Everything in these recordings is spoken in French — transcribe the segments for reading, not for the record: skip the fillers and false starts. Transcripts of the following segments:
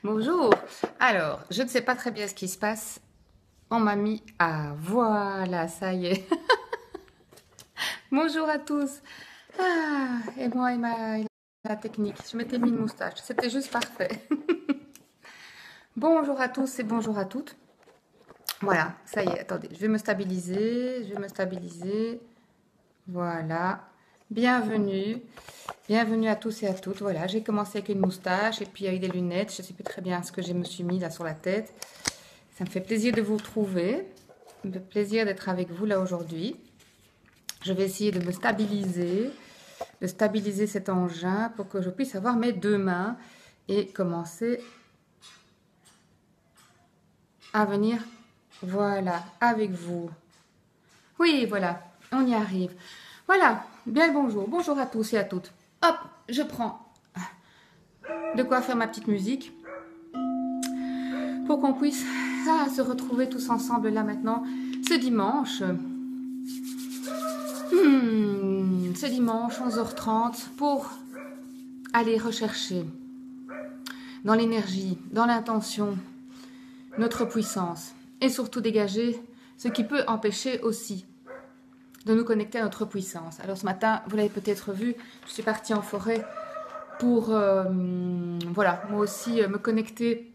Bonjour. Alors, je ne sais pas très bien ce qui se passe. On m'a mis... Ah, voilà, ça y est. Bonjour à tous. Ah, et moi et la technique. Je m'étais mis une moustache. C'était juste parfait. Bonjour à tous et bonjour à toutes. Voilà, ça y est. Attendez, je vais me stabiliser. Je vais me stabiliser. Voilà. Bienvenue. Bienvenue à tous et à toutes. Voilà, j'ai commencé avec une moustache et puis avec des lunettes. Je ne sais plus très bien ce que je me suis mis là sur la tête. Ça me fait plaisir de vous retrouver, de plaisir d'être avec vous là aujourd'hui. Je vais essayer de de stabiliser cet engin pour que je puisse avoir mes deux mains et commencer à venir, voilà, avec vous. Oui, voilà, on y arrive. Voilà, bien le bonjour. Bonjour à tous et à toutes. Hop, je prends de quoi faire ma petite musique pour qu'on puisse se retrouver tous ensemble là maintenant ce dimanche. Ce dimanche 11h30 pour aller rechercher dans l'énergie, dans l'intention, notre puissance et surtout dégager ce qui peut empêcher aussi de nous connecter à notre puissance. Alors ce matin, vous l'avez peut-être vu, je suis partie en forêt pour, voilà, moi aussi me connecter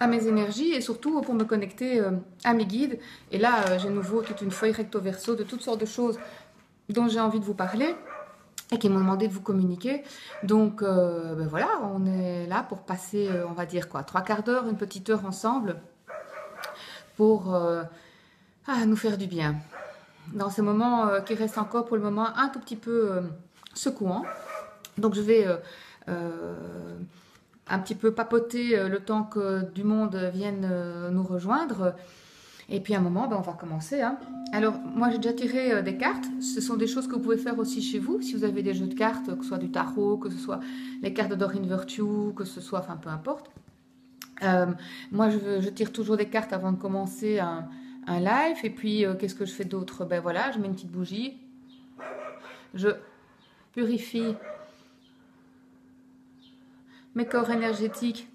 à mes énergies et surtout pour me connecter à mes guides. Et là, j'ai nouveau toute une feuille recto verso de toutes sortes de choses dont j'ai envie de vous parler et qui m'ont demandé de vous communiquer. Donc ben voilà, on est là pour passer, on va dire quoi, 3/4 d'heure, une petite heure ensemble pour nous faire du bien. Dans ces moments qui restent encore pour le moment un tout petit peu secouants. Donc je vais un petit peu papoter le temps que du monde vienne nous rejoindre. Et puis à un moment, ben, on va commencer. Hein. Alors, moi j'ai déjà tiré des cartes. Ce sont des choses que vous pouvez faire aussi chez vous. Si vous avez des jeux de cartes, que ce soit du tarot, que ce soit les cartes de Doreen Virtue, que ce soit, enfin peu importe. Moi je tire toujours des cartes avant de commencer un live. Et puis qu'est-ce que je fais d'autre? Ben voilà, je mets une petite bougie. Je purifie mes corps énergétiques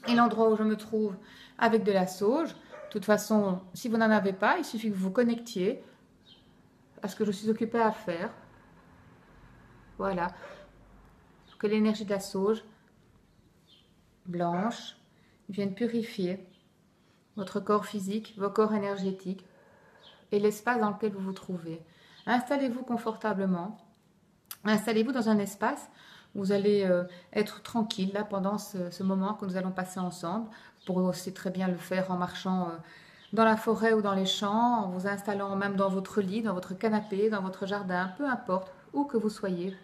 et l'endroit où je me trouve avec de la sauge. De toute façon, si vous n'en avez pas, il suffit que vous vous connectiez à ce que je suis occupée à faire. Voilà. Que l'énergie de la sauge blanche vienne purifier votre corps physique, vos corps énergétiques et l'espace dans lequel vous vous trouvez. Installez-vous confortablement. Installez-vous dans un espace où vous allez être tranquille là pendant ce moment que nous allons passer ensemble. Vous pourrez aussi très bien le faire en marchant dans la forêt ou dans les champs, en vous installant même dans votre lit, dans votre canapé, dans votre jardin, peu importe, où que vous soyez.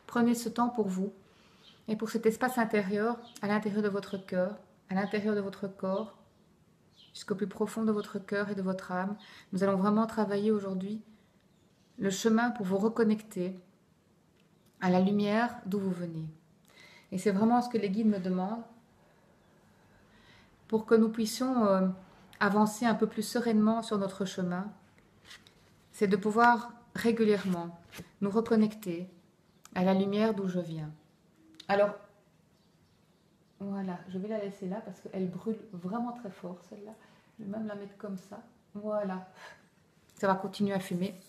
Prenez ce temps pour vous et pour cet espace intérieur, à l'intérieur de votre cœur, à l'intérieur de votre corps, jusqu'au plus profond de votre cœur et de votre âme. Nous allons vraiment travailler aujourd'hui le chemin pour vous reconnecter à la lumière d'où vous venez. Et c'est vraiment ce que les guides me demandent pour que nous puissions avancer un peu plus sereinement sur notre chemin. C'est de pouvoir régulièrement nous reconnecter à la lumière d'où je viens. Alors, voilà, je vais la laisser là parce qu'elle brûle vraiment très fort celle-là. Je vais même la mettre comme ça. Voilà. Ça va continuer à fumer.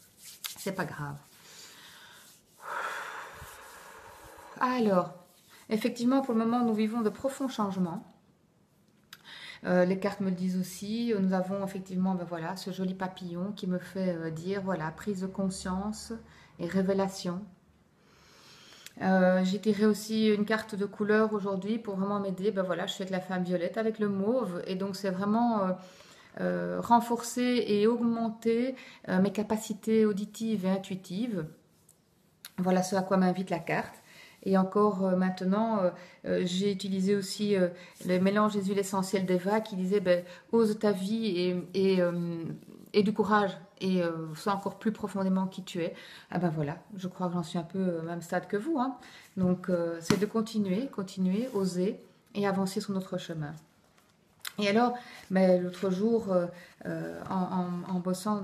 C'est pas grave. Alors, effectivement, pour le moment, nous vivons de profonds changements. Les cartes me le disent aussi. Nous avons effectivement ben voilà, ce joli papillon qui me fait dire voilà, prise de conscience et révélation. J'ai tiré aussi une carte de couleur aujourd'hui pour vraiment m'aider. Ben voilà, je suis avec la femme violette, avec le mauve. Et donc, c'est vraiment renforcer et augmenter mes capacités auditives et intuitives. Voilà ce à quoi m'invite la carte. Et encore maintenant, j'ai utilisé aussi le mélange des huiles essentielles d'Eva qui disait ben, ose ta vie et du courage et sois encore plus profondément qui tu es. Ah ben voilà, je crois que j'en suis un peu au même stade que vous. Hein. Donc c'est de continuer, oser et avancer sur notre chemin. Et alors, ben, l'autre jour, en bossant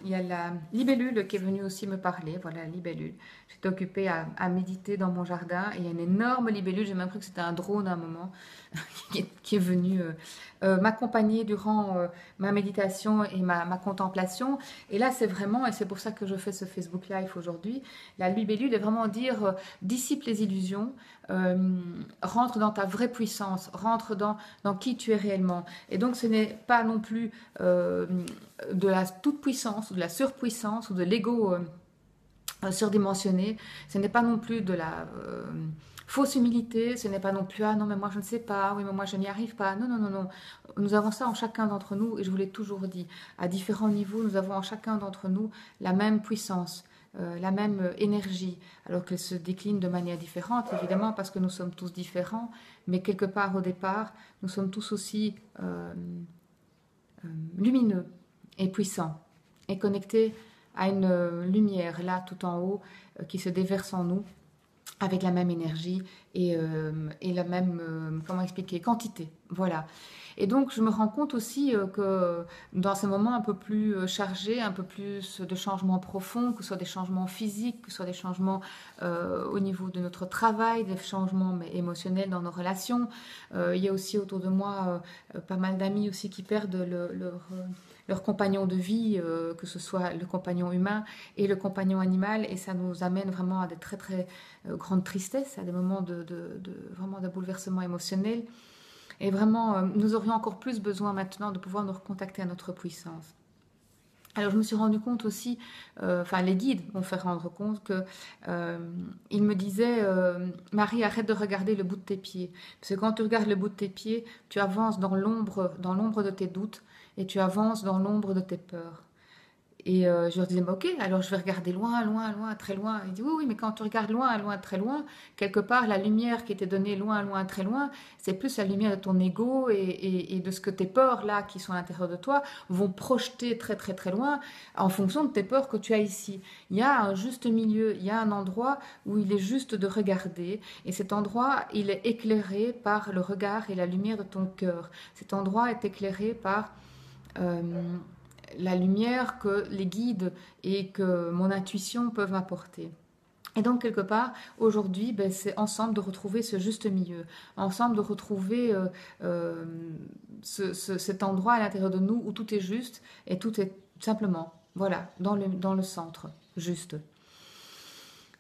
il y a la libellule qui est venue aussi me parler. Voilà, la libellule. J'étais occupée à méditer dans mon jardin et il y a une énorme libellule. J'ai même cru que c'était un drone à un moment qui est venu m'accompagner durant ma méditation et ma contemplation. Et là, c'est vraiment, et c'est pour ça que je fais ce Facebook Live aujourd'hui, la libellule est vraiment dire dissipe les illusions, rentre dans ta vraie puissance, rentre dans qui tu es réellement. Et donc, ce n'est pas non plus de la toute-puissance, ou de la surpuissance, ou de l'ego surdimensionné. Ce n'est pas non plus de la fausse humilité, ce n'est pas non plus « Ah non, mais moi je ne sais pas, oui, mais moi je n'y arrive pas ». Non, non, non, non. Nous avons ça en chacun d'entre nous, et je vous l'ai toujours dit, à différents niveaux, nous avons en chacun d'entre nous la même puissance, la même énergie, alors qu'elle se décline de manière différente, évidemment, parce que nous sommes tous différents, mais quelque part au départ, nous sommes tous aussi lumineux et puissants, et connectés à une lumière là tout en haut qui se déverse en nous avec la même énergie et la même, comment expliquer, quantité. Voilà. Et donc, je me rends compte aussi que dans ces moments un peu plus chargés, un peu plus de changements profonds, que ce soit des changements physiques, que ce soit des changements au niveau de notre travail, des changements émotionnels dans nos relations, il y a aussi autour de moi pas mal d'amis aussi qui perdent leur compagnon de vie, que ce soit le compagnon humain et le compagnon animal, et ça nous amène vraiment à des très très grandes tristesses, à des moments vraiment de bouleversement émotionnel. Et vraiment, nous aurions encore plus besoin maintenant de pouvoir nous recontacter à notre puissance. Alors je me suis rendu compte aussi, les guides m'ont fait rendre compte que ils me disaient Marie, arrête de regarder le bout de tes pieds, parce que quand tu regardes le bout de tes pieds, tu avances dans l'ombre de tes doutes et tu avances dans l'ombre de tes peurs. Et je leur disais, bah, ok, alors je vais regarder loin, loin, loin, très loin. Il dit, oui, oui, mais quand tu regardes loin, loin, très loin, quelque part, la lumière qui était donnée loin, loin, très loin, c'est plus la lumière de ton ego et de ce que tes peurs, là, qui sont à l'intérieur de toi, vont projeter très, très, très loin en fonction de tes peurs que tu as ici. Il y a un juste milieu, il y a un endroit où il est juste de regarder. Et cet endroit, il est éclairé par le regard et la lumière de ton cœur. Cet endroit est éclairé par la lumière que les guides et que mon intuition peuvent m'apporter. Et donc, quelque part, aujourd'hui, c'est ensemble de retrouver ce juste milieu, ensemble de retrouver cet endroit à l'intérieur de nous où tout est juste et tout est simplement, voilà, dans le centre, juste.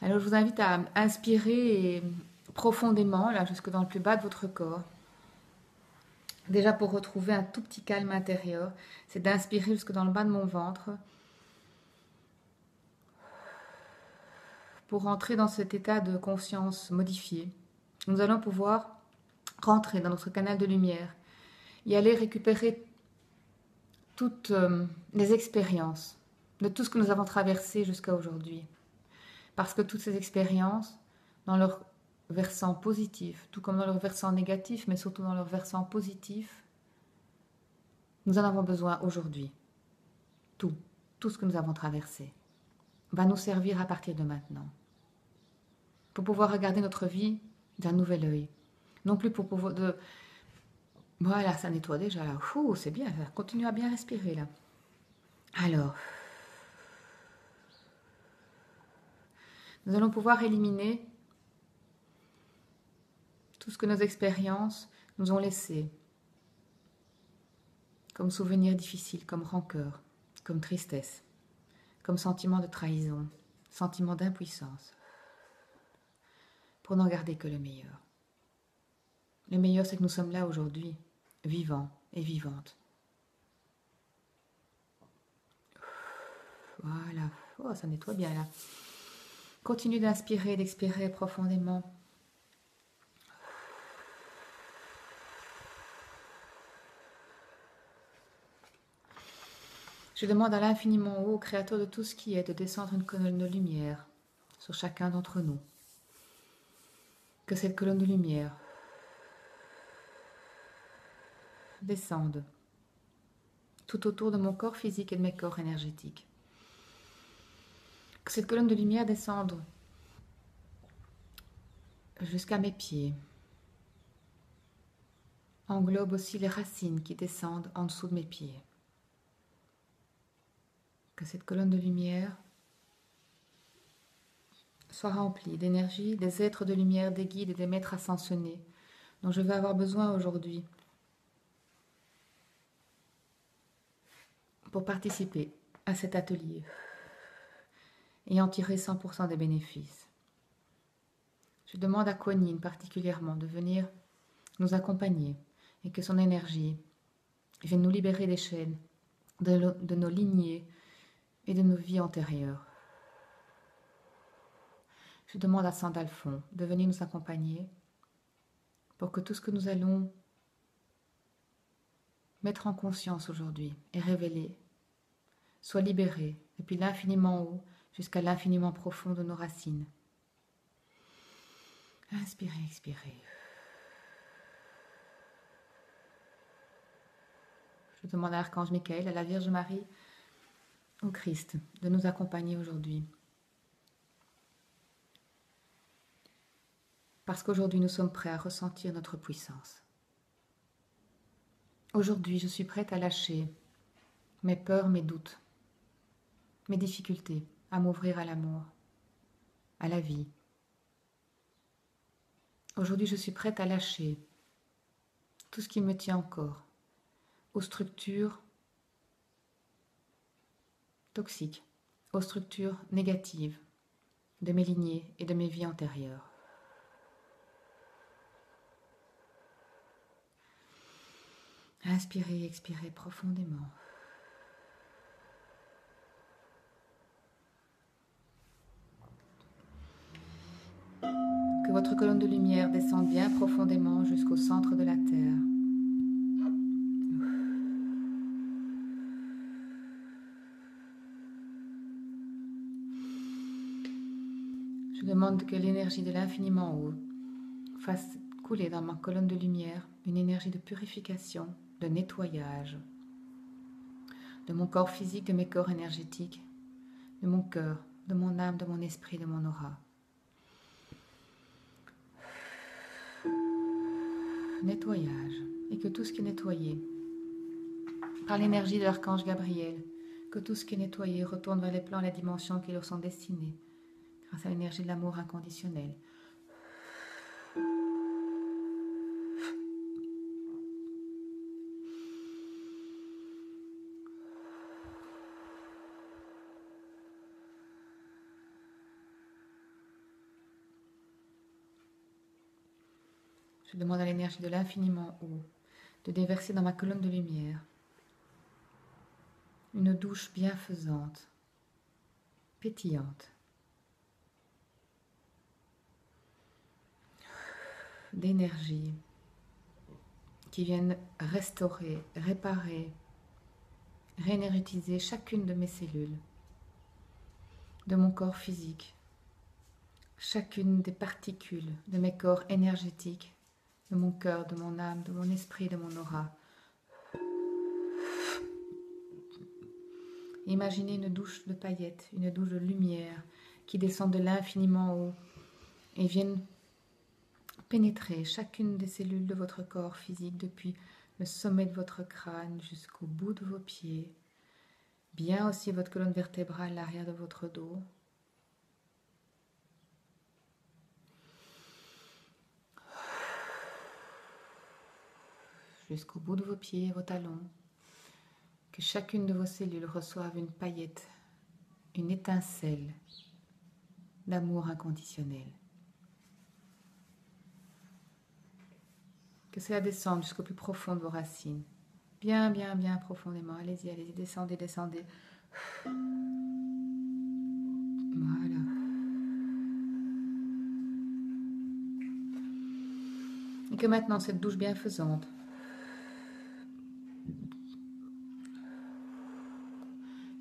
Alors, je vous invite à inspirer profondément, là, jusque dans le plus bas de votre corps. Déjà, pour retrouver un tout petit calme intérieur, c'est d'inspirer jusque dans le bas de mon ventre pour rentrer dans cet état de conscience modifié. Nous allons pouvoir rentrer dans notre canal de lumière et aller récupérer toutes les expériences de tout ce que nous avons traversé jusqu'à aujourd'hui. Parce que toutes ces expériences, dans leur versant positif, tout comme dans leur versant négatif, mais surtout dans leur versant positif, nous en avons besoin aujourd'hui. Tout ce que nous avons traversé va nous servir à partir de maintenant. Pour pouvoir regarder notre vie d'un nouvel œil. Non plus pour pouvoir... Voilà, ça nettoie déjà là. Ouh, c'est bien, ça continue à bien respirer là. Alors, nous allons pouvoir éliminer tout ce que nos expériences nous ont laissé. Comme souvenirs difficiles, comme rancœur, comme tristesse, comme sentiment de trahison, sentiment d'impuissance, pour n'en garder que le meilleur. Le meilleur, c'est que nous sommes là aujourd'hui, vivants et vivantes. Voilà. Oh, ça nettoie bien là. Continue d'inspirer et d'expirer profondément. Je demande à l'infiniment haut, au Créateur de tout ce qui est, de descendre une colonne de lumière sur chacun d'entre nous. Que cette colonne de lumière descende tout autour de mon corps physique et de mes corps énergétiques. Que cette colonne de lumière descende jusqu'à mes pieds. Englobe aussi les racines qui descendent en dessous de mes pieds. que cette colonne de lumière soit remplie d'énergie, des êtres de lumière, des guides et des maîtres ascensionnés dont je vais avoir besoin aujourd'hui pour participer à cet atelier et en tirer 100% des bénéfices. Je demande à Kuan Yin particulièrement de venir nous accompagner et que son énergie vienne nous libérer des chaînes, de nos lignées et de nos vies antérieures. Je demande à Sandalphon de venir nous accompagner pour que tout ce que nous allons mettre en conscience aujourd'hui et révéler soit libéré depuis l'infiniment haut jusqu'à l'infiniment profond de nos racines. Inspirez, expirez. Je demande à l'Archange Michael, à la Vierge Marie, au Christ, de nous accompagner aujourd'hui. Parce qu'aujourd'hui, nous sommes prêts à ressentir notre puissance. Aujourd'hui, je suis prête à lâcher mes peurs, mes doutes, mes difficultés, à m'ouvrir à l'amour, à la vie. Aujourd'hui, je suis prête à lâcher tout ce qui me tient encore aux structures toxiques, aux structures négatives de mes lignées et de mes vies antérieures. Inspirez, expirez profondément. Que votre colonne de lumière descende bien profondément jusqu'au centre de la Terre. Je demande que l'énergie de l'infiniment haut fasse couler dans ma colonne de lumière une énergie de purification, de nettoyage de mon corps physique, de mes corps énergétiques, de mon cœur, de mon âme, de mon esprit, de mon aura. Nettoyage. Et que tout ce qui est nettoyé par l'énergie de l'archange Gabriel, que tout ce qui est nettoyé retourne vers les plans et les dimensions qui leur sont destinés, grâce à l'énergie de l'amour inconditionnel. Je demande à l'énergie de l'infiniment haut de déverser dans ma colonne de lumière une douche bienfaisante, pétillante, d'énergie qui viennent restaurer, réparer, réénergétiser chacune de mes cellules, de mon corps physique, chacune des particules de mes corps énergétiques, de mon cœur, de mon âme, de mon esprit, de mon aura. Imaginez une douche de paillettes, une douche de lumière qui descend de l'infiniment haut et viennent pénétrer chacune des cellules de votre corps physique depuis le sommet de votre crâne jusqu'au bout de vos pieds, bien aussi votre colonne vertébrale, l'arrière de votre dos. Jusqu'au bout de vos pieds et vos talons, que chacune de vos cellules reçoive une paillette, une étincelle d'amour inconditionnel. Que cela descende jusqu'au plus profond de vos racines. Bien, bien, bien profondément. Allez-y, allez-y, descendez, descendez. Voilà. Et que maintenant, cette douche bienfaisante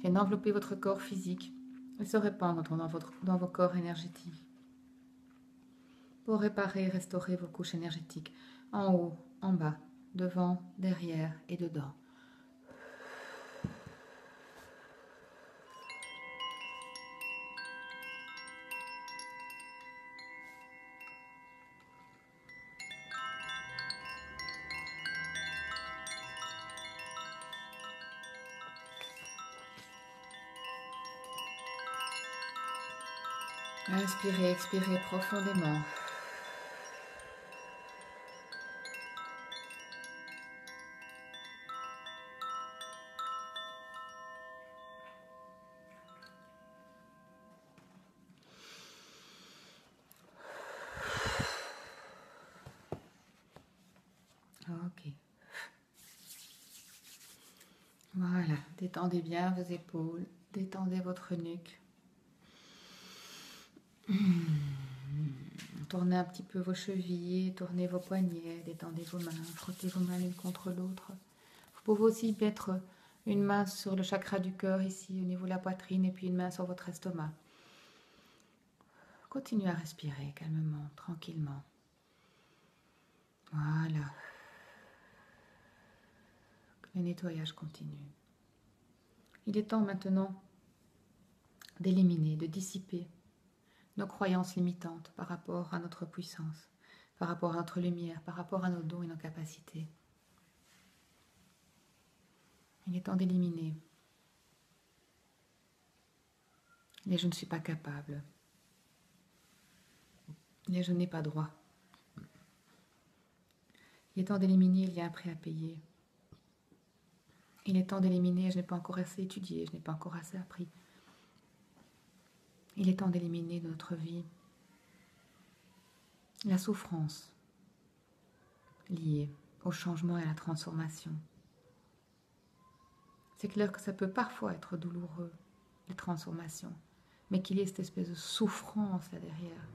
vienne envelopper votre corps physique et se répandre dans vos corps énergétiques pour réparer et restaurer vos couches énergétiques en haut, en bas, devant, derrière et dedans. Inspirez, expirez profondément. Ok. Voilà, détendez bien vos épaules, détendez votre nuque. Tournez un petit peu vos chevilles, tournez vos poignets, détendez vos mains, frottez vos mains l'une contre l'autre. Vous pouvez aussi mettre une main sur le chakra du cœur ici au niveau de la poitrine et puis une main sur votre estomac. Continuez à respirer calmement, tranquillement. Voilà. Le nettoyage continue. Il est temps maintenant d'éliminer, de dissiper nos croyances limitantes par rapport à notre puissance, par rapport à notre lumière, par rapport à nos dons et nos capacités. Il est temps d'éliminer les je ne suis pas capable, les je n'ai pas droit. Il est temps d'éliminer il y a un prix à payer. Il est temps d'éliminer je n'ai pas encore assez étudié, je n'ai pas encore assez appris. Il est temps d'éliminer de notre vie la souffrance liée au changement et à la transformation. C'est clair que ça peut parfois être douloureux, les transformations, mais qu'il y ait cette espèce de souffrance là derrière.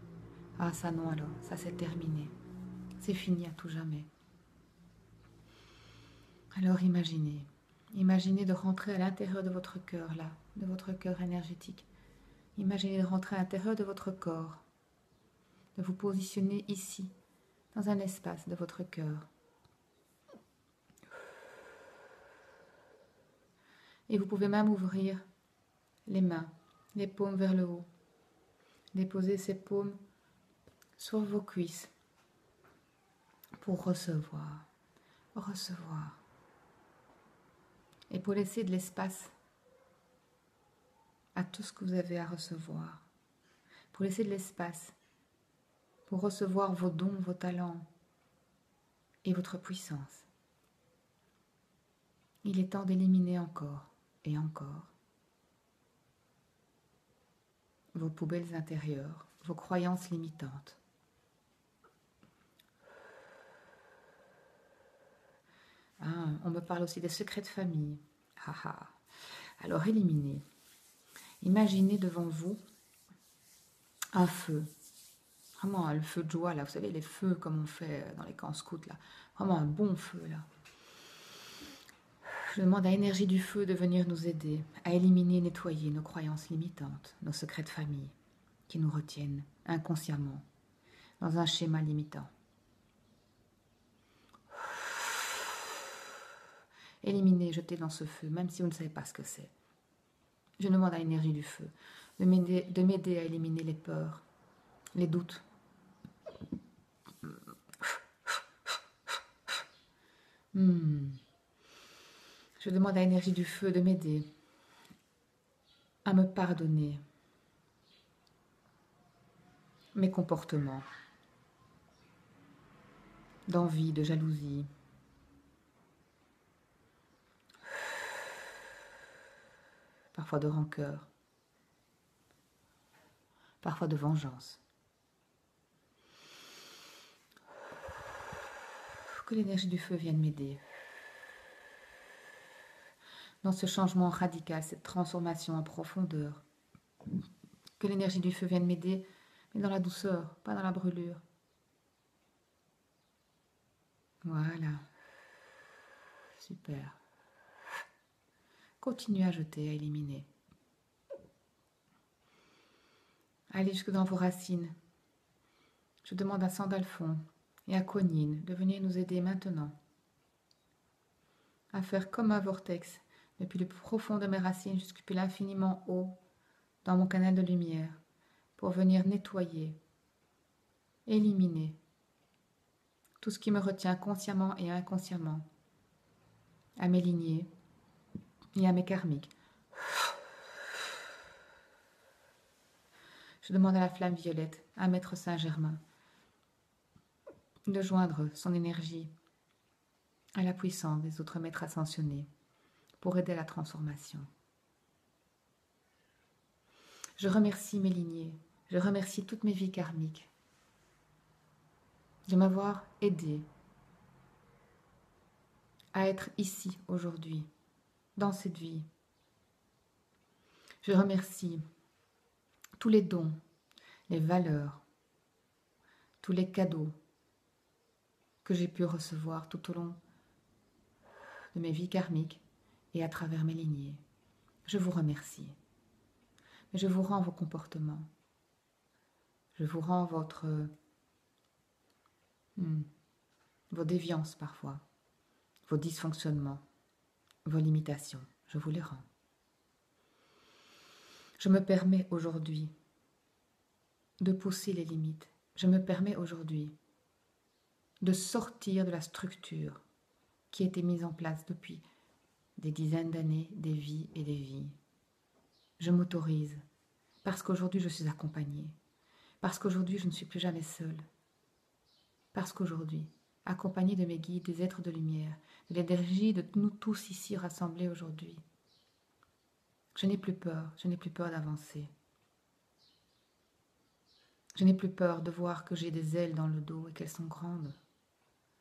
Ah ça non alors, ça c'est terminé. C'est fini à tout jamais. Alors imaginez de rentrer à l'intérieur de votre cœur là, de votre cœur énergétique. Imaginez de rentrer à l'intérieur de votre corps, de vous positionner ici, dans un espace de votre cœur. Et vous pouvez même ouvrir les mains, les paumes vers le haut. Déposez ces paumes sur vos cuisses pour recevoir. Et pour laisser de l'espace à tout ce que vous avez à recevoir. Pour laisser de l'espace pour recevoir vos dons, vos talents et votre puissance. Il est temps d'éliminer encore et encore vos poubelles intérieures, vos croyances limitantes. Ah, on me parle aussi des secrets de famille. Ah, ah. Alors éliminez. Imaginez devant vous un feu. Vraiment le feu de joie, là. Vous savez, les feux comme on fait dans les camps scouts, là. Vraiment un bon feu, là. Je demande à l'énergie du feu de venir nous aider à éliminer, nettoyer nos croyances limitantes, nos secrets de famille qui nous retiennent inconsciemment dans un schéma limitant. Éliminez, jetez dans ce feu, même si vous ne savez pas ce que c'est. Je demande à l'énergie du feu de m'aider à éliminer les peurs, les doutes. Je demande à l'énergie du feu de m'aider à me pardonner mes comportements d'envie, de jalousie, parfois de rancœur, parfois de vengeance. Que l'énergie du feu vienne m'aider dans ce changement radical, cette transformation en profondeur. Que l'énergie du feu vienne m'aider, mais dans la douceur, pas dans la brûlure. Voilà. Super. Continuez à jeter, à éliminer. Allez jusque dans vos racines. Je demande à Sandalphon et à Conine de venir nous aider maintenant à faire comme un vortex depuis le plus profond de mes racines jusqu'à l'infiniment haut dans mon canal de lumière pour venir nettoyer, éliminer tout ce qui me retient consciemment et inconsciemment à mes lignées et à mes karmiques. Je demande à la flamme violette, à Maître Saint-Germain, de joindre son énergie à la puissance des autres maîtres ascensionnés pour aider à la transformation. Je remercie mes lignées, je remercie toutes mes vies karmiques de m'avoir aidé à être ici aujourd'hui, dans cette vie. Je remercie tous les dons, les valeurs, tous les cadeaux que j'ai pu recevoir tout au long de mes vies karmiques et à travers mes lignées. Je vous remercie. Mais je vous rends vos comportements. Je vous rends vos déviances parfois, vos dysfonctionnements, vos limitations. Je vous les rends. Je me permets aujourd'hui de pousser les limites. Je me permets aujourd'hui de sortir de la structure qui a été mise en place depuis des dizaines d'années, des vies et des vies. Je m'autorise parce qu'aujourd'hui je suis accompagnée, parce qu'aujourd'hui je ne suis plus jamais seule, parce qu'aujourd'hui, accompagnée de mes guides, des êtres de lumière, de l'énergie de nous tous ici rassemblés aujourd'hui, je n'ai plus peur d'avancer. Je n'ai plus peur de voir que j'ai des ailes dans le dos et qu'elles sont grandes.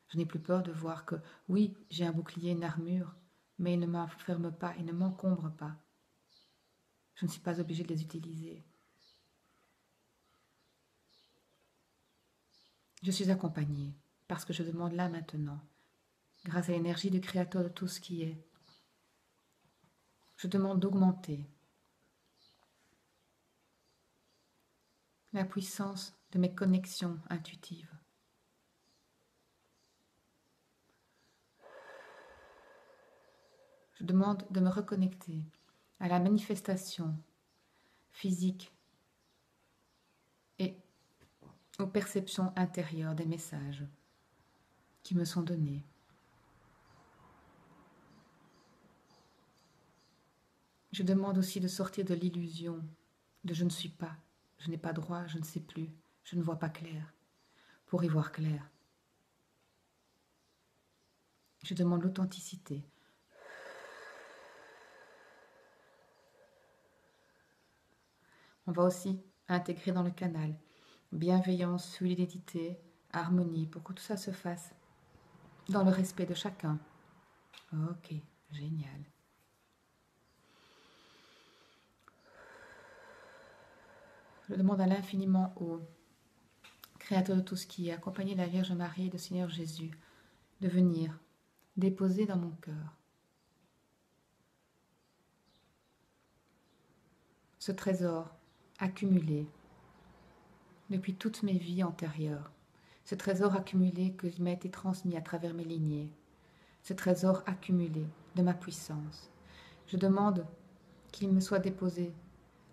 Je n'ai plus peur de voir que, oui, j'ai un bouclier, une armure, mais ils ne m'enferment pas, ils ne m'encombrent pas. Je ne suis pas obligée de les utiliser. Je suis accompagnée parce que je demande là maintenant, grâce à l'énergie du Créateur de tout ce qui est, je demande d'augmenter la puissance de mes connexions intuitives. Je demande de me reconnecter à la manifestation physique et aux perceptions intérieures des messages qui me sont donnés. Je demande aussi de sortir de l'illusion de je ne suis pas, je n'ai pas droit, je ne sais plus, je ne vois pas clair, pour y voir clair. Je demande l'authenticité. On va aussi intégrer dans le canal bienveillance, fluidité, harmonie, pour que tout ça se fasse dans le respect de chacun. Ok, génial. Je demande à l'infiniment haut, Créateur de tout ce qui est, accompagné de la Vierge Marie et du Seigneur Jésus, de venir déposer dans mon cœur ce trésor accumulé depuis toutes mes vies antérieures, ce trésor accumulé que m'a été transmis à travers mes lignées, ce trésor accumulé de ma puissance. Je demande qu'il me soit déposé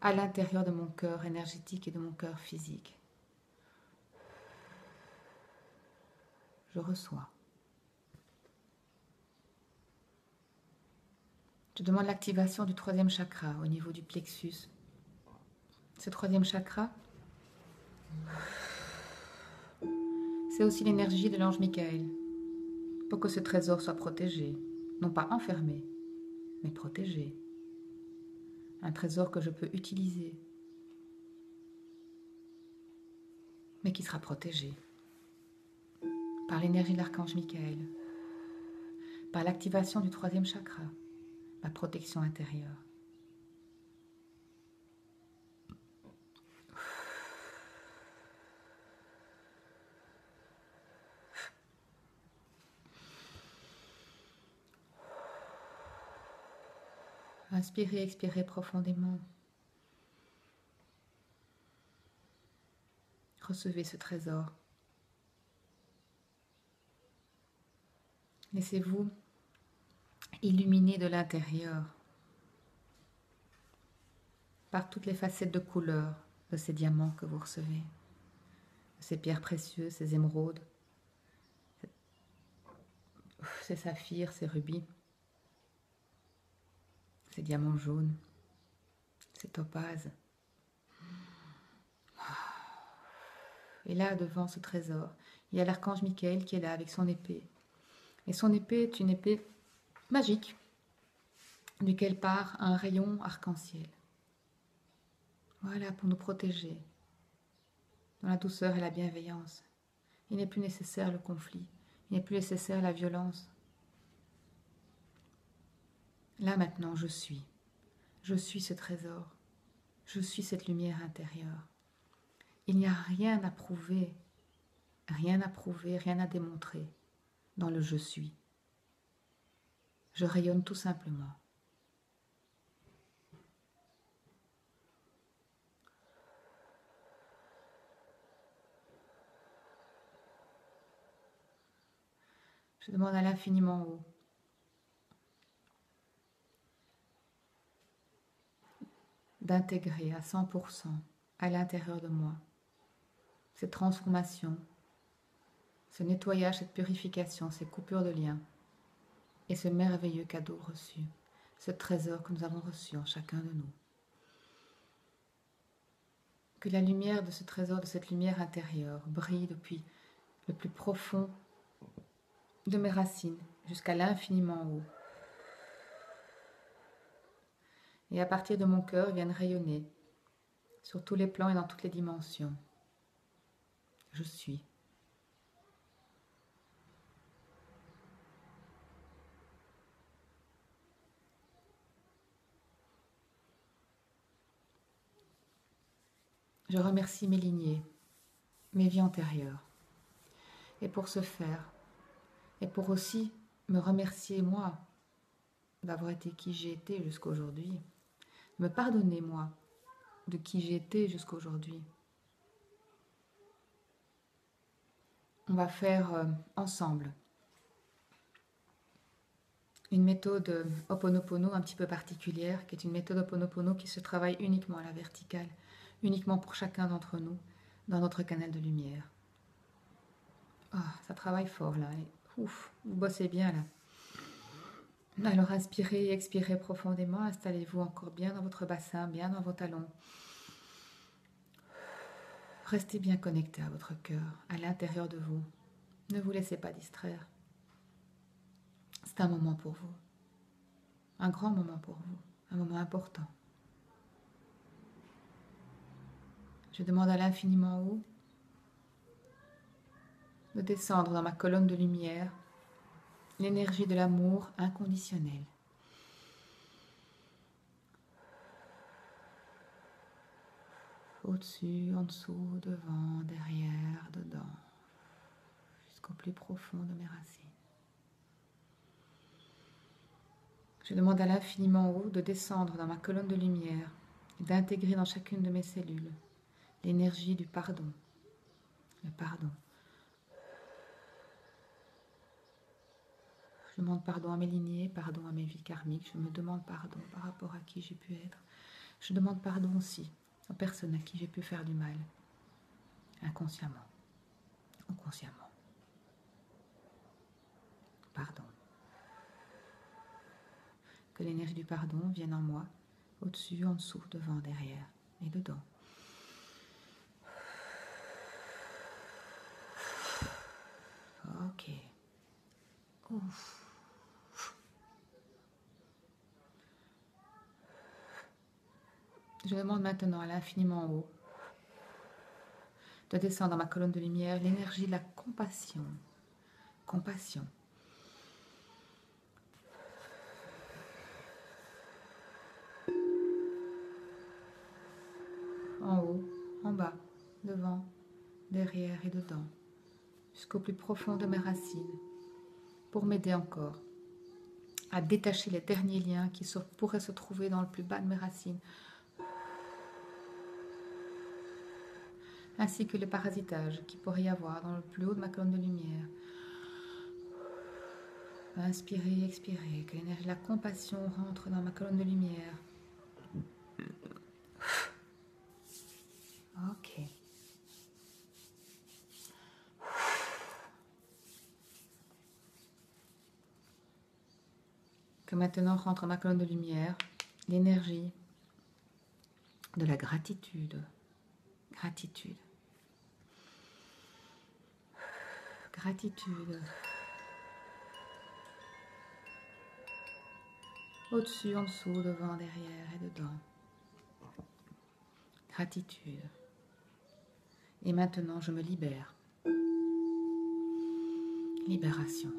à l'intérieur de mon cœur énergétique et de mon cœur physique. Je reçois. Je demande l'activation du troisième chakra au niveau du plexus. Ce troisième chakra, c'est aussi l'énergie de l'ange Michael, pour que ce trésor soit protégé, non pas enfermé, mais protégé. Un trésor que je peux utiliser, mais qui sera protégé par l'énergie de l'archange Michael, par l'activation du troisième chakra, ma protection intérieure. Inspirez, expirez profondément. Recevez ce trésor. Laissez-vous illuminer de l'intérieur par toutes les facettes de couleurs de ces diamants que vous recevez, de ces pierres précieuses, ces émeraudes, ces saphirs, ces rubis, ces diamants jaunes, ces topazes, Et là, devant ce trésor, il y a l'archange Michael qui est là avec son épée. Et son épée est une épée magique, duquel part un rayon arc-en-ciel. Voilà, pour nous protéger, dans la douceur et la bienveillance. Il n'est plus nécessaire le conflit, il n'est plus nécessaire la violence. Là maintenant, je suis ce trésor, je suis cette lumière intérieure. Il n'y a rien à prouver, rien à démontrer dans le je suis. Je rayonne tout simplement. Je demande à l'infiniment haut d'intégrer à 100% à l'intérieur de moi cette transformation, ce nettoyage, cette purification, ces coupures de liens et ce merveilleux cadeau reçu, ce trésor que nous avons reçu en chacun de nous. Que la lumière de ce trésor, de cette lumière intérieure, brille depuis le plus profond de mes racines jusqu'à l'infiniment haut. Et à partir de mon cœur viennent rayonner sur tous les plans et dans toutes les dimensions. Je suis. Je remercie mes lignées, mes vies antérieures. Et pour ce faire, et pour aussi me remercier moi d'avoir été qui j'ai été jusqu'à aujourd'hui, me pardonner moi de qui j'ai été jusqu'à aujourd'hui. On va faire ensemble une méthode Ho'oponopono un petit peu particulière, qui est une méthode Ho'oponopono qui se travaille uniquement à la verticale, uniquement pour chacun d'entre nous, dans notre canal de lumière. Ah, ça travaille fort là. Ouf, vous bossez bien là. Alors inspirez et expirez profondément, installez-vous encore bien dans votre bassin, bien dans vos talons. Restez bien connecté à votre cœur, à l'intérieur de vous. Ne vous laissez pas distraire. C'est un moment pour vous. Un grand moment pour vous. Un moment important. Je demande à l'infiniment haut de descendre dans ma colonne de lumière l'énergie de l'amour inconditionnel. Au-dessus, en dessous, devant, derrière, dedans, jusqu'au plus profond de mes racines. Je demande à l'infiniment haut de descendre dans ma colonne de lumière et d'intégrer dans chacune de mes cellules l'énergie du pardon. Le pardon. Je demande pardon à mes lignées, pardon à mes vies karmiques. Je me demande pardon par rapport à qui j'ai pu être. Je demande pardon aussi aux personnes à qui j'ai pu faire du mal, inconsciemment ou consciemment. Pardon. Que l'énergie du pardon vienne en moi, au-dessus, en dessous, devant, derrière et dedans. Ok. Ouf. Je demande maintenant à l'infiniment haut de descendre dans ma colonne de lumière l'énergie de la compassion. Compassion. En haut, en bas, devant, derrière et dedans, jusqu'au plus profond de mes racines, pour m'aider encore à détacher les derniers liens qui pourraient se trouver dans le plus bas de mes racines, ainsi que le parasitage qu'il pourrait y avoir dans le plus haut de ma colonne de lumière. Inspirez, expirez, que l'énergie de la compassion rentre dans ma colonne de lumière. Ok. Que maintenant rentre dans ma colonne de lumière l'énergie de la gratitude. Gratitude. Gratitude. Au-dessus, en dessous, devant, derrière et dedans. Gratitude. Et maintenant, je me libère. Libération.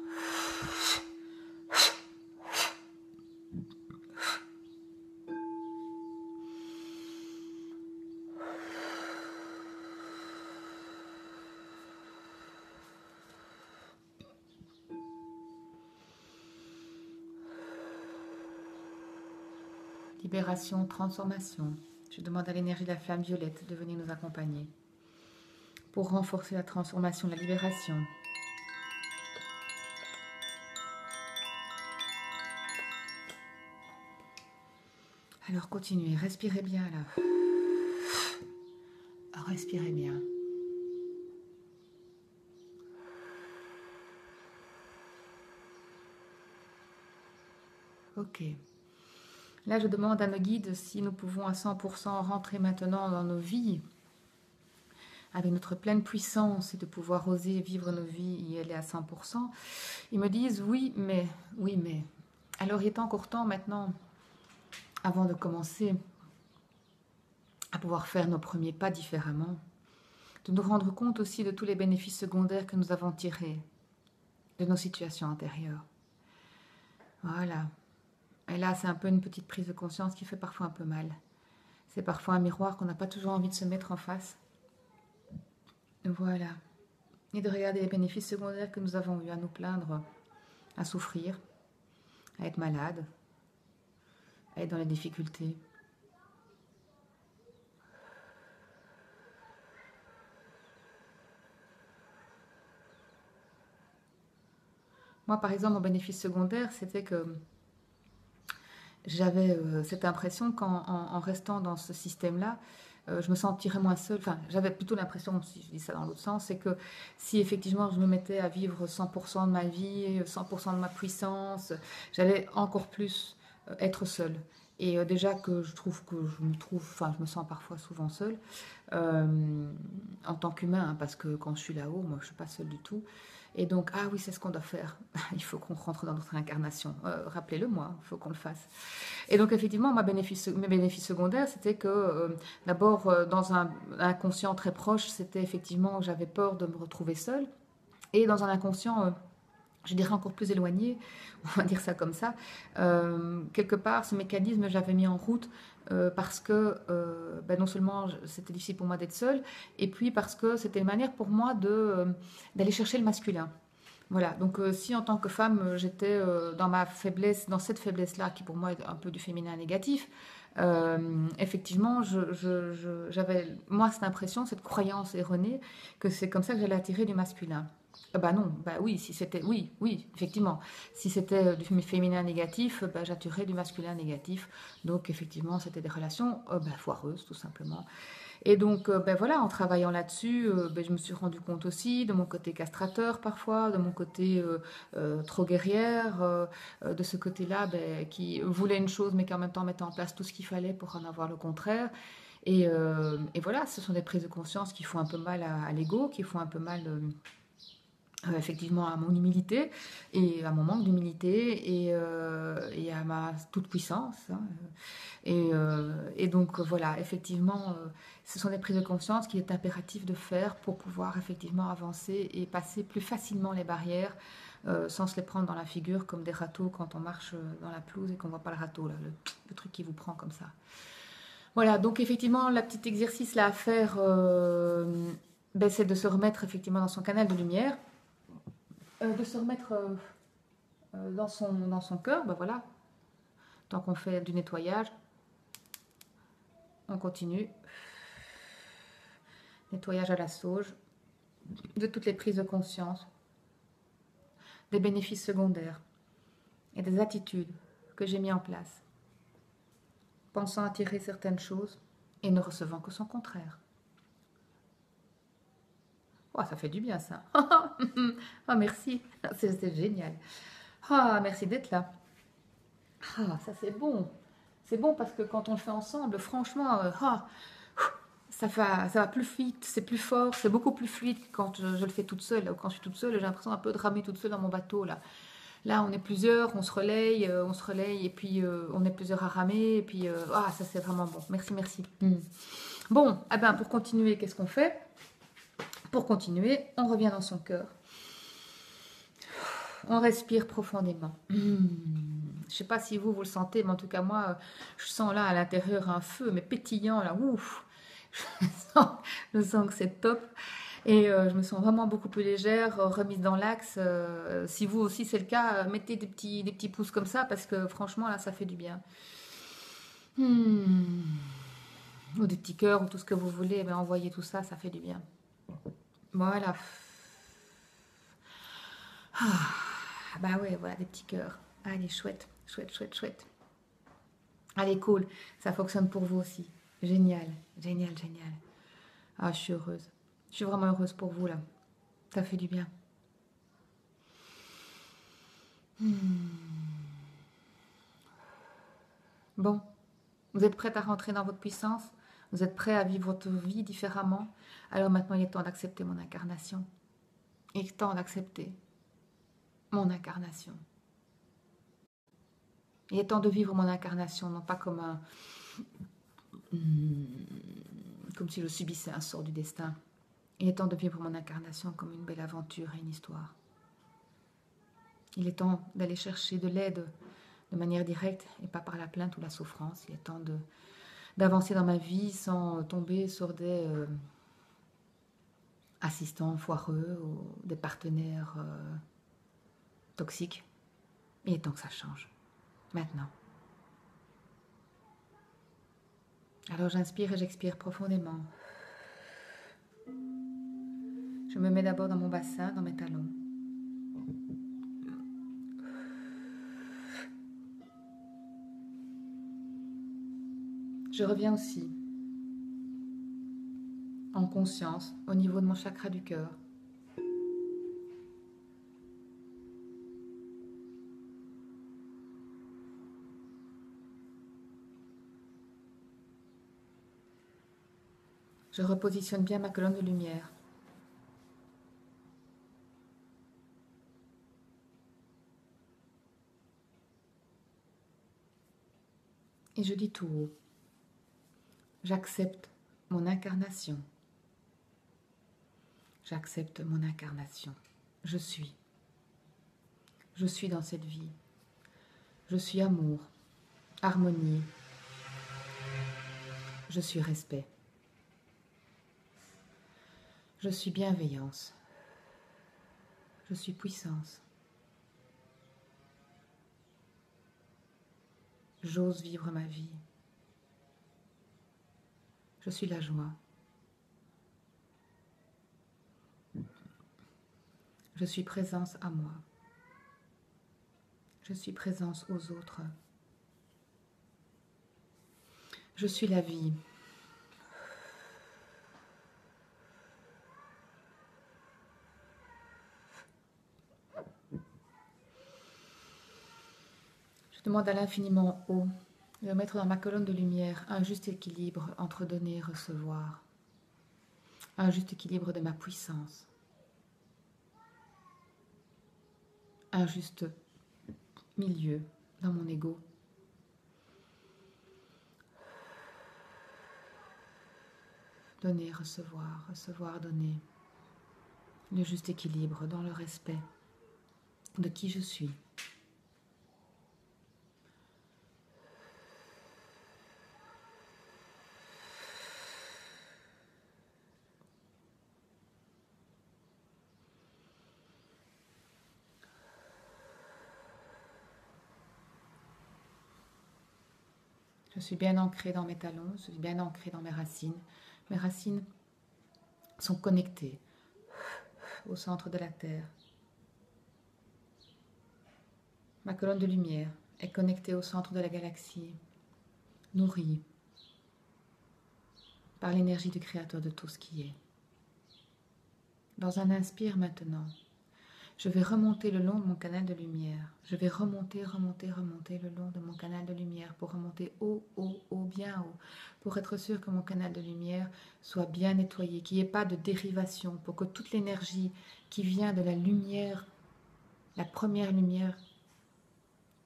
Libération, transformation. Je demande à l'énergie de la flamme violette de venir nous accompagner pour renforcer la transformation, la libération. Alors continuez, respirez bien là. Respirez bien. Ok. Là, je demande à nos guides si nous pouvons à 100% rentrer maintenant dans nos vies avec notre pleine puissance et de pouvoir oser vivre nos vies et y aller à 100%. Ils me disent oui, mais. Alors, il est encore temps maintenant, avant de commencer à pouvoir faire nos premiers pas différemment, de nous rendre compte aussi de tous les bénéfices secondaires que nous avons tirés de nos situations antérieures. Voilà. Et là, c'est un peu une petite prise de conscience qui fait parfois un peu mal. C'est parfois un miroir qu'on n'a pas toujours envie de se mettre en face. Voilà. Et de regarder les bénéfices secondaires que nous avons eu à nous plaindre, à souffrir, à être malade, à être dans les difficultés. Moi, par exemple, mon bénéfice secondaire, c'était que j'avais cette impression qu'en restant dans ce système-là, je me sentirais moins seule. Enfin, j'avais plutôt l'impression, si je dis ça dans l'autre sens, c'est que si effectivement je me mettais à vivre 100% de ma vie, 100% de ma puissance, j'allais encore plus être seule. Et déjà que je me sens parfois souvent seule, en tant qu'humain, hein, parce que quand je suis là-haut, moi je ne suis pas seule du tout. Et donc, ah oui, c'est ce qu'on doit faire. Il faut qu'on rentre dans notre incarnation. Rappelez-le moi, il faut qu'on le fasse. Et donc, effectivement, mes bénéfices secondaires, c'était que d'abord, dans un inconscient très proche, c'était effectivement, j'avais peur de me retrouver seule. Et dans un inconscient, je dirais encore plus éloigné, on va dire ça comme ça, quelque part, ce mécanisme, j'avais mis en route parce que non seulement c'était difficile pour moi d'être seule, et puis parce que c'était une manière pour moi d'aller chercher le masculin. Voilà, donc si en tant que femme, j'étais dans ma faiblesse, dans cette faiblesse-là, qui pour moi est un peu du féminin négatif, effectivement, j'avais, moi, cette impression, cette croyance erronée, que c'est comme ça que j'allais attirer du masculin. Non, oui, si c'était, oui, effectivement, si c'était du féminin négatif, j'attirais du masculin négatif. Donc, effectivement, c'était des relations foireuses, tout simplement. Et donc, voilà, en travaillant là-dessus, je me suis rendu compte aussi de mon côté castrateur parfois, de mon côté trop guerrière, de ce côté-là qui voulait une chose mais qui en même temps mettait en place tout ce qu'il fallait pour en avoir le contraire. Et voilà, ce sont des prises de conscience qui font un peu mal à l'ego, qui font un peu mal effectivement à mon humilité et à mon manque d'humilité et à ma toute puissance, hein. Et donc voilà, effectivement, ce sont des prises de conscience qu'il est impératif de faire pour pouvoir effectivement avancer et passer plus facilement les barrières sans se les prendre dans la figure comme des râteaux quand on marche dans la pelouse et qu'on ne voit pas le râteau, là, le truc qui vous prend comme ça. Voilà, donc effectivement, le petit exercice là à faire, c'est de se remettre effectivement dans son canal de lumière, de se remettre dans son cœur, voilà. Tant qu'on fait du nettoyage, on continue. Nettoyage à la sauge, de toutes les prises de conscience, des bénéfices secondaires et des attitudes que j'ai mis en place, pensant attirer certaines choses et ne recevant que son contraire. Oh, ça fait du bien ça. Oh, merci, c'est génial. Ah, merci d'être là. Ah, ça c'est bon. C'est bon parce que quand on le fait ensemble, franchement, ça va plus vite, c'est plus fort, c'est beaucoup plus fluide que quand je le fais toute seule. Quand je suis toute seule, j'ai l'impression un peu de ramer toute seule dans mon bateau là. Là, on est plusieurs, on se relaye, et puis on est plusieurs à ramer, et puis ça c'est vraiment bon. Merci, merci. Bon, eh ben, pour continuer, qu'est-ce qu'on fait? Pour continuer, on revient dans son cœur. On respire profondément. Je ne sais pas si vous le sentez, mais en tout cas moi, je sens là à l'intérieur un feu, mais pétillant là, ouf. Je sens que c'est top. Et je me sens vraiment beaucoup plus légère, remise dans l'axe. Si vous aussi c'est le cas, mettez des petits pouces comme ça, parce que franchement là, ça fait du bien. Ou des petits cœurs, ou tout ce que vous voulez, ben, envoyez tout ça, ça fait du bien. Voilà. Bah ouais, voilà, des petits cœurs. Allez, chouette, chouette, chouette, chouette. Allez, cool. Ça fonctionne pour vous aussi. Génial, génial, génial. Ah, je suis heureuse. Je suis vraiment heureuse pour vous, là. Ça fait du bien. Bon, vous êtes prête à rentrer dans votre puissance? Vous êtes prêts à vivre votre vie différemment? Alors maintenant, il est temps d'accepter mon incarnation. Il est temps d'accepter mon incarnation. Il est temps de vivre mon incarnation, non pas comme un... comme si je subissais un sort du destin. Il est temps de vivre mon incarnation comme une belle aventure et une histoire. Il est temps d'aller chercher de l'aide de manière directe et pas par la plainte ou la souffrance. Il est temps d'avancer dans ma vie sans tomber sur des assistants foireux ou des partenaires toxiques. Il est temps que ça change. Maintenant. Alors j'inspire et j'expire profondément. Je me mets d'abord dans mon bassin, dans mes talons. Je reviens aussi en conscience au niveau de mon chakra du cœur. Je repositionne bien ma colonne de lumière. Et je dis tout haut, j'accepte mon incarnation. J'accepte mon incarnation. Je suis. Je suis dans cette vie. Je suis amour, harmonie. Je suis respect. Je suis bienveillance. Je suis puissance. J'ose vivre ma vie. Je suis la joie. Je suis présence à moi. Je suis présence aux autres. Je suis la vie. Je demande à l'infiniment haut de mettre dans ma colonne de lumière un juste équilibre entre donner et recevoir. Un juste équilibre de ma puissance. Un juste milieu dans mon ego. Donner, recevoir, recevoir, donner. Le juste équilibre dans le respect de qui je suis. Je suis bien ancrée dans mes talons, je suis bien ancrée dans mes racines. Mes racines sont connectées au centre de la Terre. Ma colonne de lumière est connectée au centre de la galaxie, nourrie par l'énergie du Créateur de tout ce qui est. Dans un inspire maintenant, Je vais remonter le long de mon canal de lumière. Je vais remonter, remonter, remonter le long de mon canal de lumière pour remonter haut, haut, haut, bien haut. Pour être sûr que mon canal de lumière soit bien nettoyé, qu'il n'y ait pas de dérivation, pour que toute l'énergie qui vient de la lumière, la première lumière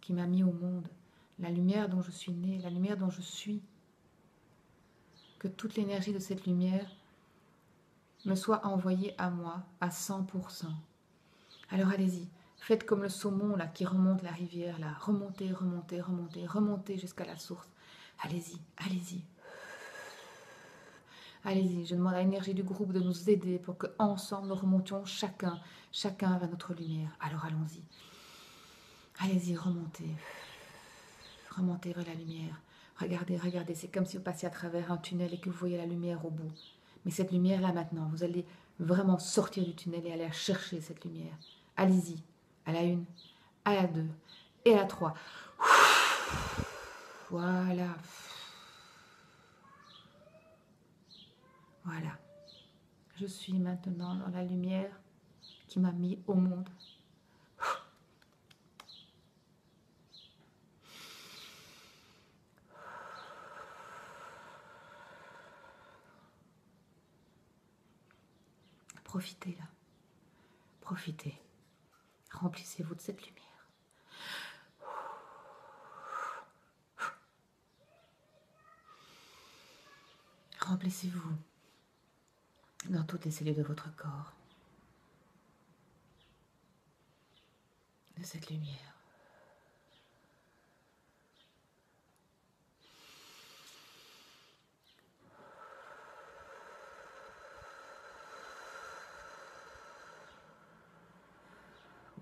qui m'a mis au monde, la lumière dont je suis née, la lumière dont je suis, que toute l'énergie de cette lumière me soit envoyée à moi à 100%. Alors allez-y, faites comme le saumon là qui remonte la rivière là, remontez, remontez, remontez, remontez jusqu'à la source. Allez-y, allez-y. Allez-y, je demande à l'énergie du groupe de nous aider pour que ensemble nous remontions chacun vers notre lumière. Alors allons-y. Allez-y, remontez. Remontez vers la lumière. Regardez, regardez, c'est comme si vous passiez à travers un tunnel et que vous voyez la lumière au bout. Mais cette lumière là maintenant, vous allez vraiment sortir du tunnel et aller chercher cette lumière. Allez-y, à la 1, à la 2 et à la 3. Voilà. Voilà. Je suis maintenant dans la lumière qui m'a mis au monde. Profitez là. Profitez. Remplissez-vous de cette lumière. Remplissez-vous dans toutes les cellules de votre corps de cette lumière.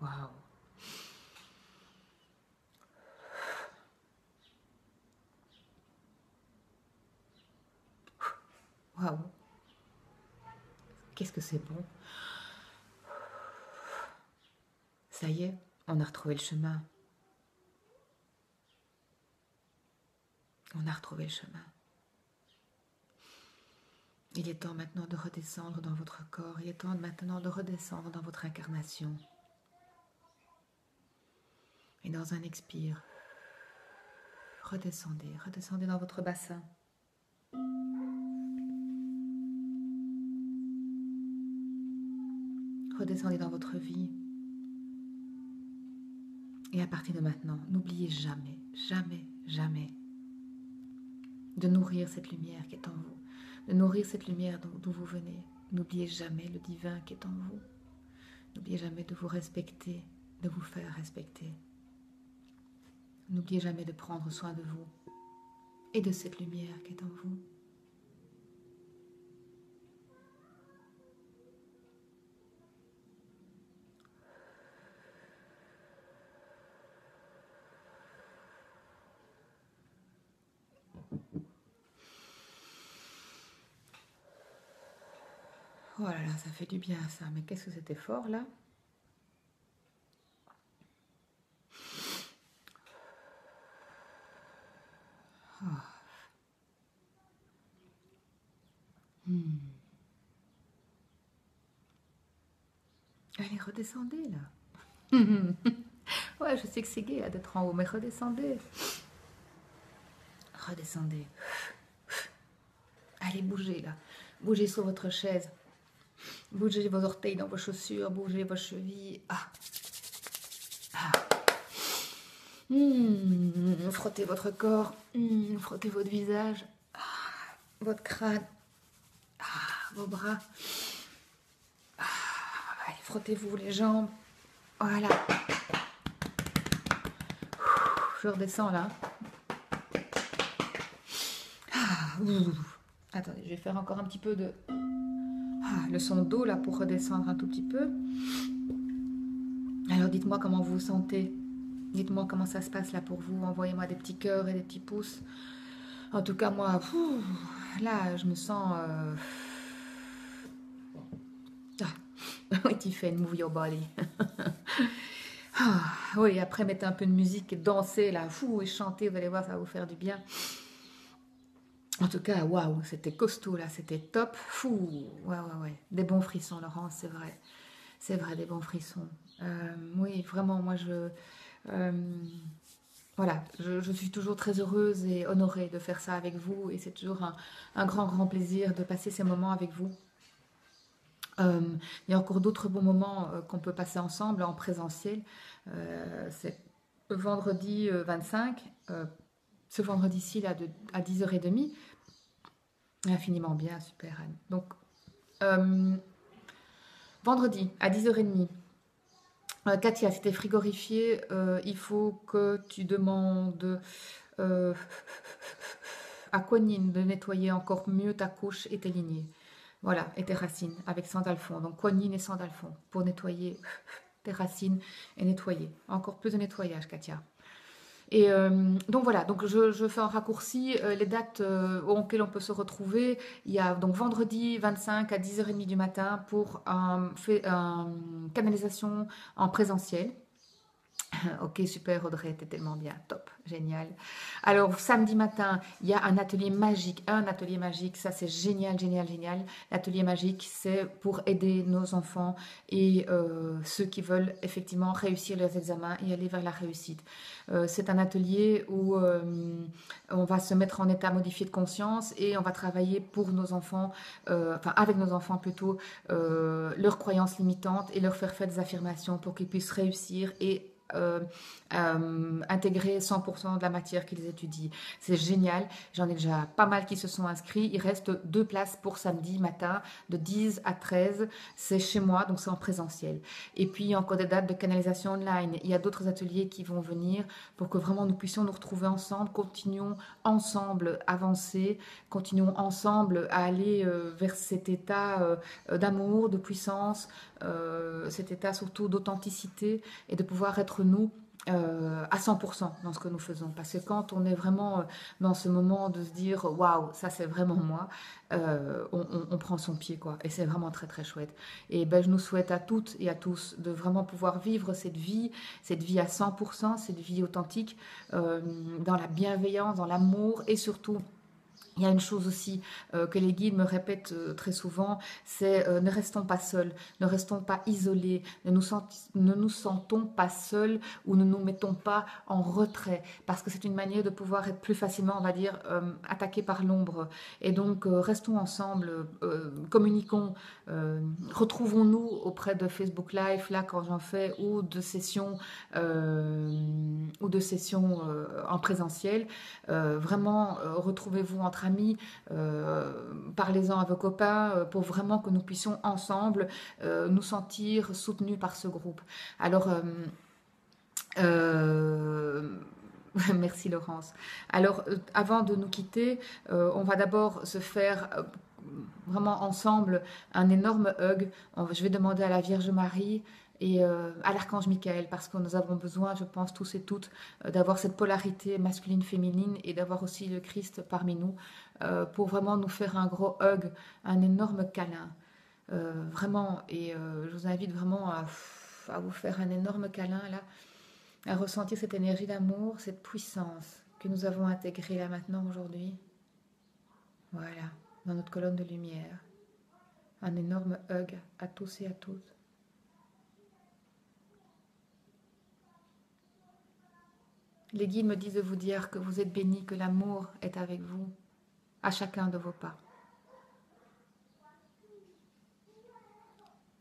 Waouh. Waouh. Qu'est-ce que c'est bon. Ça y est, on a retrouvé le chemin. On a retrouvé le chemin. Il est temps maintenant de redescendre dans votre corps. Il est temps maintenant de redescendre dans votre incarnation. Et dans un expire, redescendez, redescendez dans votre bassin. Redescendez dans votre vie. Et à partir de maintenant, n'oubliez jamais, jamais, jamais de nourrir cette lumière qui est en vous, de nourrir cette lumière d'où vous venez. N'oubliez jamais le divin qui est en vous. N'oubliez jamais de vous respecter, de vous faire respecter. N'oubliez jamais de prendre soin de vous et de cette lumière qui est en vous. Oh là là, ça fait du bien ça, mais qu'est-ce que c'était fort là? Oh. Allez, redescendez là. Ouais, je sais que c'est gai d'être en haut, mais redescendez. Redescendez. Allez, bougez là. Bougez sur votre chaise. Bougez vos orteils dans vos chaussures. Bougez vos chevilles. Frottez votre corps. Frottez votre visage. Votre crâne. Vos bras. Allez, frottez-vous les jambes. Voilà. Je redescends là. Attendez, je vais faire encore un petit peu de... le son d'eau là pour redescendre un tout petit peu. Alors dites-moi comment vous vous sentez. Dites-moi comment ça se passe là pour vous. Envoyez-moi des petits cœurs et des petits pouces. En tout cas, moi, là, je me sens... Tiffany, move your body. Oui, après, mettez un peu de musique et dansez là. Et chantez, vous allez voir, ça va vous faire du bien. En tout cas, waouh, c'était costaud là, c'était top. Ouais. Des bons frissons, Laurence, c'est vrai. C'est vrai, des bons frissons. Oui, vraiment, moi, euh, voilà, je suis toujours très heureuse et honorée de faire ça avec vous et c'est toujours un grand, grand plaisir de passer ces moments avec vous. Euh, il y a encore d'autres bons moments qu'on peut passer ensemble en présentiel. C'est vendredi 25, ce vendredi-ci là à 10h30. Infiniment bien, super Anne. Donc, euh, vendredi à 10h30, Katia, si t'es frigorifiée, il faut que tu demandes euh, à Quanine de nettoyer encore mieux ta couche et tes lignées. Voilà, et tes racines avec Sandalphon. Donc Quanine et Sandalphon pour nettoyer tes racines et nettoyer. Encore plus de nettoyage, Katia. Et donc voilà, donc je fais un raccourci, les dates auxquelles on peut se retrouver. Il y a donc vendredi 25 à 10h30 du matin pour un canalisation en présentiel. Ok, super Audrey, t'es tellement bien, top, génial. Alors samedi matin, il y a un atelier magique, ça c'est génial, génial, génial. L'atelier magique, c'est pour aider nos enfants et ceux qui veulent effectivement réussir leurs examens et aller vers la réussite. C'est un atelier où on va se mettre en état modifié de conscience et on va travailler pour nos enfants, enfin avec nos enfants plutôt, leurs croyances limitantes et leur faire des affirmations pour qu'ils puissent réussir et intégrer 100% de la matière qu'ils étudient. C'est génial. J'en ai déjà pas mal qui se sont inscrits. Il reste 2 places pour samedi matin de 10 à 13. C'est chez moi, donc c'est en présentiel. Et puis, il y a encore des dates de canalisation online. Il y a d'autres ateliers qui vont venir pour que vraiment nous puissions nous retrouver ensemble. Continuons ensemble à avancer. Continuons ensemble à aller vers cet état d'amour, de puissance, cet état surtout d'authenticité et de pouvoir être nous à 100% dans ce que nous faisons. Parce que quand on est vraiment dans ce moment de se dire waouh, ça c'est vraiment moi, on prend son pied quoi. Et c'est vraiment très très chouette. Et ben, je nous souhaite à toutes et à tous de vraiment pouvoir vivre cette vie à 100%, cette vie authentique, dans la bienveillance, dans l'amour et surtout il y a une chose aussi que les guides me répètent très souvent, c'est ne restons pas seuls, ne restons pas isolés, ne nous sentons pas seuls ou ne nous mettons pas en retrait, parce que c'est une manière de pouvoir être plus facilement, on va dire, attaqué par l'ombre. Et donc, restons ensemble, communiquons, retrouvons-nous auprès de Facebook Live, là, quand j'en fais, ou de sessions en présentiel. Vraiment, retrouvez-vous entre amis, parlez-en à vos copains pour vraiment que nous puissions ensemble nous sentir soutenus par ce groupe. Alors, euh, merci Laurence. Alors, avant de nous quitter, on va d'abord se faire vraiment ensemble un énorme hug. Je vais demander à la Vierge Marie et à l'archange Michael parce que nous avons besoin, je pense tous et toutes, d'avoir cette polarité masculine-féminine et d'avoir aussi le Christ parmi nous pour vraiment nous faire un gros hug, un énorme câlin. Vraiment, et je vous invite vraiment à vous faire un énorme câlin là, à ressentir cette énergie d'amour, cette puissance que nous avons intégrée là maintenant aujourd'hui. Voilà, dans notre colonne de lumière. Un énorme hug à tous et à toutes. Les guides me disent de vous dire que vous êtes bénis, que l'amour est avec vous, à chacun de vos pas.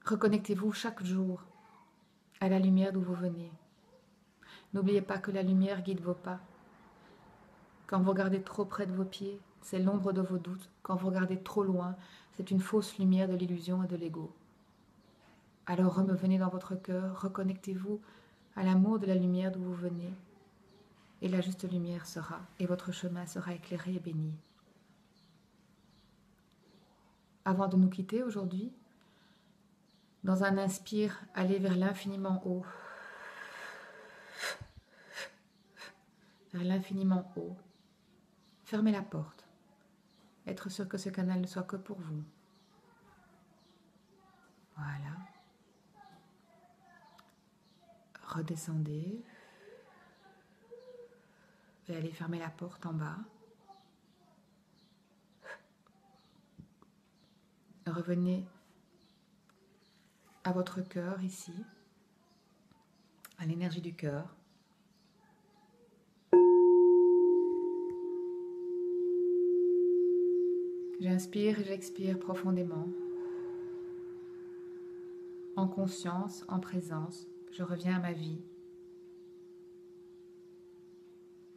Reconnectez-vous chaque jour à la lumière d'où vous venez. N'oubliez pas que la lumière guide vos pas. Quand vous regardez trop près de vos pieds, c'est l'ombre de vos doutes. Quand vous regardez trop loin, c'est une fausse lumière de l'illusion et de l'ego. Alors revenez dans votre cœur, reconnectez-vous à l'amour de la lumière d'où vous venez. Et la juste lumière sera, et votre chemin sera éclairé et béni. Avant de nous quitter aujourd'hui, dans un inspire, allez vers l'infiniment haut. Vers l'infiniment haut. Fermez la porte. Être sûr que ce canal ne soit que pour vous. Voilà. Redescendez. Et allez fermer la porte en bas. Revenez à votre cœur ici. à l'énergie du cœur. J'inspire et j'expire profondément. En conscience, en présence, je reviens à ma vie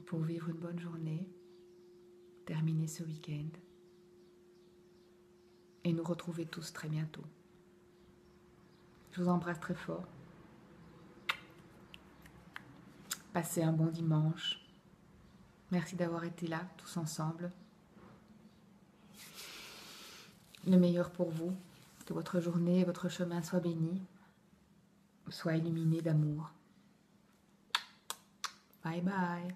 pour vivre une bonne journée, terminer ce week-end et nous retrouver tous très bientôt. Je vous embrasse très fort. Passez un bon dimanche. Merci d'avoir été là, tous ensemble. Le meilleur pour vous, que votre journée et votre chemin soient bénis, soient illuminés d'amour. Bye bye.